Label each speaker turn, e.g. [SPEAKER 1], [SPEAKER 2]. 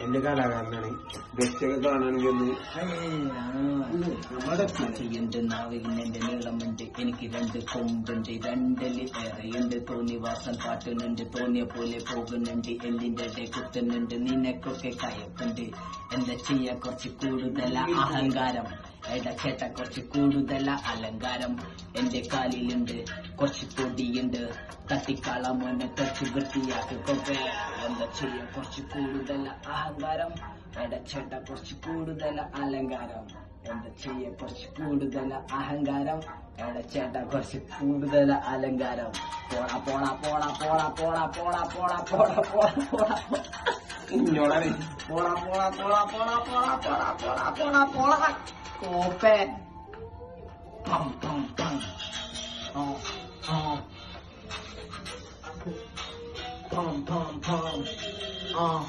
[SPEAKER 1] എന്റെ കലാകാരനാണ് ഗസ്റ്റൊക്കെ കാണാണെങ്കിൽ ഒന്ന്
[SPEAKER 2] ഉണ്ട് നാവിലുണ്ട് നീളമുണ്ട് എനിക്ക് രണ്ട് കൊമ്പുണ്ട് രണ്ടില് ഏറെയുണ്ട് തോന്നിവാസം പാട്ടുന്നുണ്ട് തോന്നിയ പോലെ പോകുന്നുണ്ട് എല്ലിന്റെ ഇടയിൽ കുത്തുന്നുണ്ട് നിനക്കൊക്കെ കയപ്പുണ്ട് എന്താ ചെയ്യാ കുറച്ച് കൂടുതല അഹങ്കാരം ചേട്ട കുറച്ച് കൂടുതല അലങ്കാരം എന്റെ കാലിലുണ്ട് കുറച്ച് പൊടിയുണ്ട് തട്ടിക്കാള മോനെ കുറച്ച് വൃത്തിയാക്കൊക്കെ എന്താ ചെയ്യാ കുറച്ച് കൂടുതല അഹങ്കാരം ചേട്ട കുറച്ച് കൂടുതല അലങ്കാരം എന്താ ചെയ്യാ കുറച്ച് കൂടുതല അഹങ്കാരം ചേട്ട കുറച്ച് കൂടുതല അലങ്കാരം പോടാ പോടാ പോടാ പോടാ പോടാ പോടാ പോടാ പോടാ പോടാ പോടാ
[SPEAKER 1] ഇന്നോടാണ്
[SPEAKER 2] പോടാ പോടാ പോടാ പോടാ പോടാ പോടാ പോടാ പോടാ പോടാ കോപ്പേ പം പം പം pom pom pom